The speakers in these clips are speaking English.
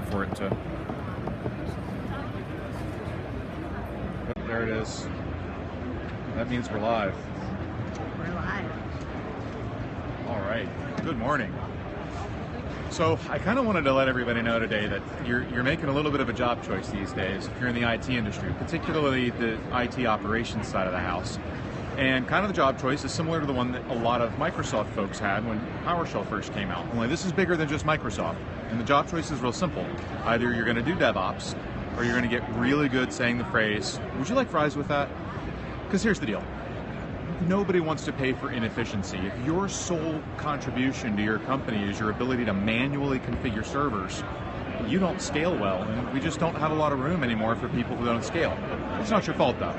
for it to... There it is. That means we're live. We're live. All right. Good morning. So I kind of wanted to let everybody know today that you're making a little bit of a job choice these days if you're in the IT industry, particularly the IT operations side of the house. And kind of the job choice is similar to the one that a lot of Microsoft folks had when PowerShell first came out. Only this is bigger than just Microsoft. And the job choice is real simple. Either you're going to do DevOps or you're going to get really good saying the phrase, "Would you like fries with that?" Because here's the deal. Nobody wants to pay for inefficiency. If your sole contribution to your company is your ability to manually configure servers, you don't scale well, and we just don't have a lot of room anymore for people who don't scale. It's not your fault, though.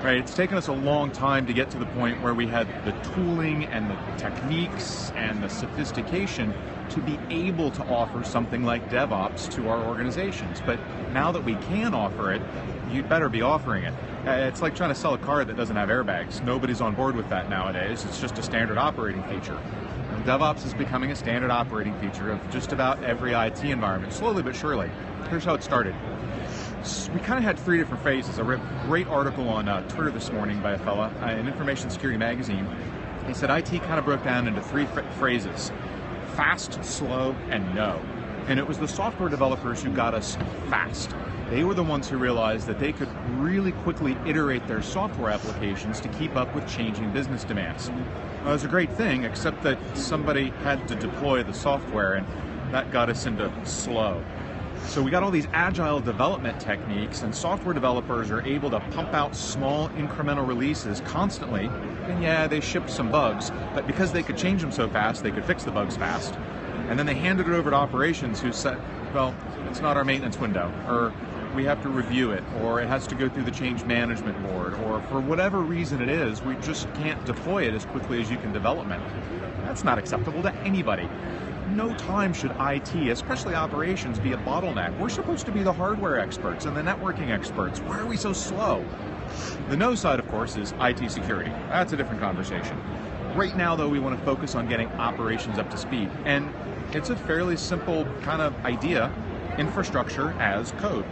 Right? It's taken us a long time to get to the point where we had the tooling and the techniques and the sophistication to be able to offer something like DevOps to our organizations. But now that we can offer it, you'd better be offering it. It's like trying to sell a car that doesn't have airbags. Nobody's on board with that nowadays. It's just a standard operating feature. And DevOps is becoming a standard operating feature of just about every IT environment, slowly but surely. Here's how it started. We kind of had three different phases. I read a great article on Twitter this morning by a fella in Information Security Magazine. He said IT kind of broke down into three phrases: fast, slow, and no. And it was the software developers who got us fast. They were the ones who realized that they could really quickly iterate their software applications to keep up with changing business demands. Well, it was a great thing, except that somebody had to deploy the software, and that got us into slow. So we got all these agile development techniques, and software developers are able to pump out small incremental releases constantly. And yeah, they shipped some bugs, but because they could change them so fast, they could fix the bugs fast. And then they handed it over to operations, who said, well, it's not our maintenance window, or we have to review it, or it has to go through the change management board, or for whatever reason it is, we just can't deploy it as quickly as you can development. That's not acceptable to anybody. No time should IT, especially operations, be a bottleneck. We're supposed to be the hardware experts and the networking experts. Why are we so slow? The no side, of course, is IT security. That's a different conversation. Right now, though, we want to focus on getting operations up to speed. And it's a fairly simple kind of idea: infrastructure as code.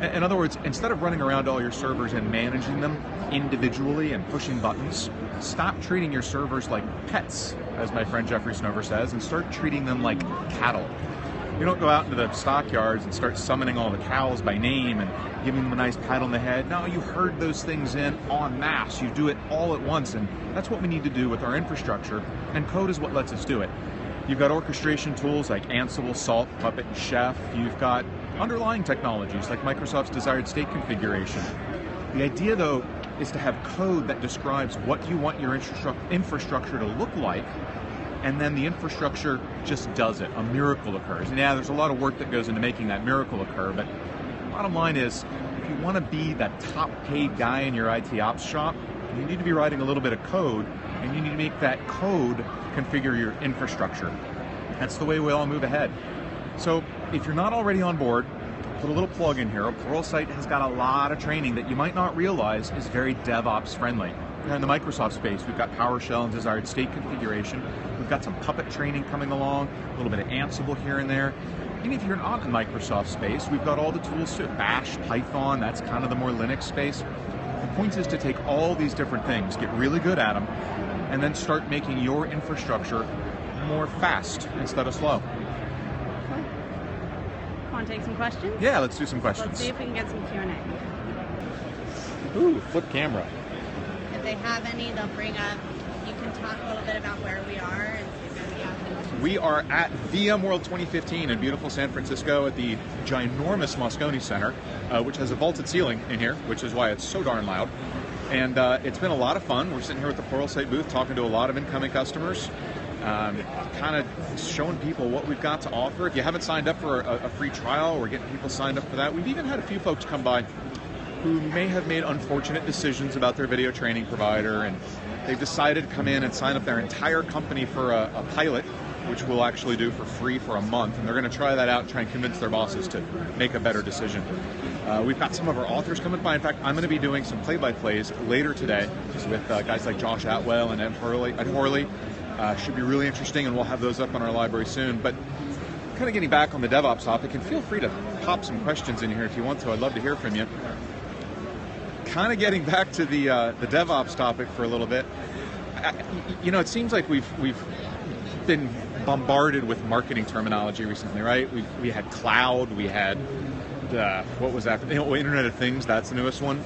In other words, instead of running around all your servers and managing them individually and pushing buttons, stop treating your servers like pets, as my friend Jeffrey Snover says, and start treating them like cattle. You don't go out into the stockyards and start summoning all the cows by name and giving them a nice pat on the head. No, you herd those things in en masse. You do it all at once, and that's what we need to do with our infrastructure, and code is what lets us do it. You've got orchestration tools like Ansible, Salt, Puppet, and Chef. You've got underlying technologies like Microsoft's desired state configuration. The idea, though, is to have code that describes what you want your infrastructure to look like, and then the infrastructure just does it. A miracle occurs. And yeah, there's a lot of work that goes into making that miracle occur, but the bottom line is, if you want to be that top paid guy in your IT ops shop, you need to be writing a little bit of code, and you need to make that code configure your infrastructure. That's the way we all move ahead. So if you're not already on board, put a little plug in here. Pluralsight has got a lot of training that you might not realize is very DevOps friendly. In the Microsoft space, we've got PowerShell and desired state configuration. We've got some Puppet training coming along, a little bit of Ansible here and there. And if you're not in Microsoft space, we've got all the tools to Bash, Python, that's kind of the more Linux space. The point is to take all these different things, get really good at them, and then start making your infrastructure more fast instead of slow. Want to take some questions? Yeah, let's do some questions. Let's see if we can get some Q&A. Ooh, flip camera. If they have any, they'll bring up. You can talk a little bit about where we are and see if anybody has any questions. We are at VMworld 2015 in beautiful San Francisco at the ginormous Moscone Center, which has a vaulted ceiling in here, which is why it's so darn loud. And it's been a lot of fun. We're sitting here with the Pluralsight booth talking to a lot of incoming customers, kind of showing people what we've got to offer. If you haven't signed up for a free trial, we're getting people signed up for that. We've even had a few folks come by who may have made unfortunate decisions about their video training provider, and they've decided to come in and sign up their entire company for a pilot, which we'll actually do for free for a month, and they're going to try that out and try and convince their bosses to make a better decision. We've got some of our authors coming by. In fact, I'm going to be doing some play-by-plays later today with guys like Josh Atwell and Ed Horley. Should be really interesting, and we'll have those up on our library soon. But kind of getting back on the DevOps topic, and feel free to pop some questions in here if you want to. I'd love to hear from you. Kind of getting back to the DevOps topic for a little bit. It seems like we've been bombarded with marketing terminology recently, right? We had cloud, we had what was that? Internet of Things. That's the newest one.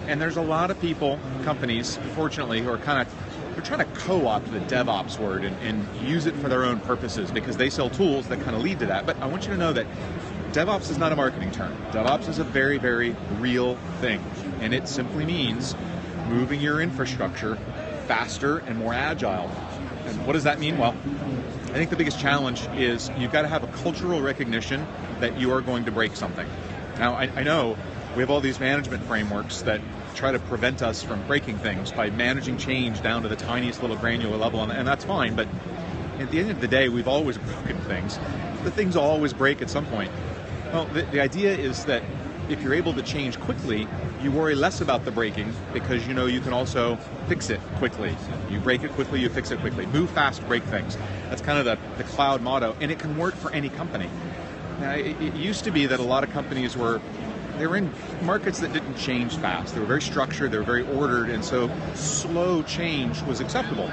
And there's a lot of people, companies, fortunately, who are they're trying to co-opt the DevOps word and use it for their own purposes because they sell tools that kind of lead to that. But I want you to know that DevOps is not a marketing term. DevOps is a very, very real thing. And it simply means moving your infrastructure faster and more agile. And what does that mean? Well, I think the biggest challenge is you've got to have a cultural recognition that you are going to break something. Now, I know we have all these management frameworks that try to prevent us from breaking things by managing change down to the tiniest little granular level, and that's fine, but at the end of the day, we've always broken things. The things always break at some point. Well, the idea is that if you're able to change quickly, you worry less about the breaking because you know you can also fix it quickly. You break it quickly, you fix it quickly. Move fast, break things. That's kind of the cloud motto, and it can work for any company. Now, it used to be that a lot of companies were in markets that didn't change fast. They were very structured, they were very ordered, and so slow change was acceptable.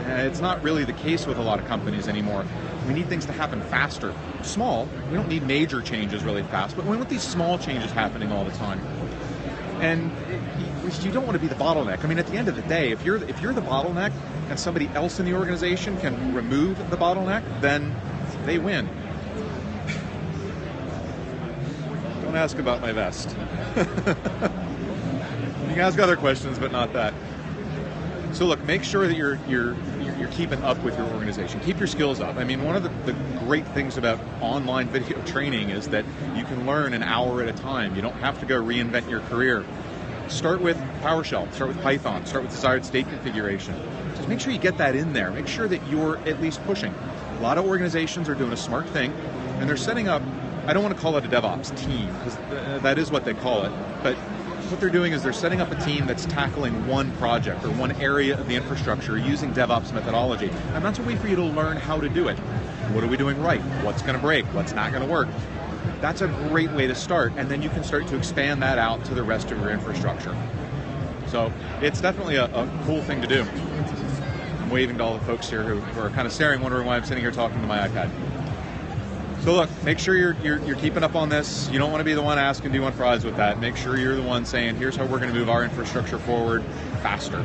It's not really the case with a lot of companies anymore. We need things to happen faster. Small, we don't need major changes really fast, but we want these small changes happening all the time. And you don't want to be the bottleneck. I mean, at the end of the day, if you're the bottleneck and somebody else in the organization can remove the bottleneck, then they win. Don't ask about my vest. You can ask other questions, but not that. So look, make sure that you're keeping up with your organization. Keep your skills up. I mean, one of the great things about online video training is that you can learn an hour at a time. You don't have to go reinvent your career. Start with PowerShell, start with Python, start with desired state configuration. Just make sure you get that in there. Make sure that you're at least pushing. A lot of organizations are doing a smart thing, and they're setting up, I don't want to call it a DevOps team, because that is what they call it, but what they're doing is they're setting up a team that's tackling one project or one area of the infrastructure using DevOps methodology. And that's a way for you to learn how to do it. What are we doing right? What's going to break? What's not going to work? That's a great way to start, and then you can start to expand that out to the rest of your infrastructure. So it's definitely a cool thing to do. I'm waving to all the folks here who are kind of staring, wondering why I'm sitting here talking to my iPad. So look, make sure you're keeping up on this. You don't want to be the one asking, do you want fries with that? Make sure you're the one saying, here's how we're going to move our infrastructure forward faster.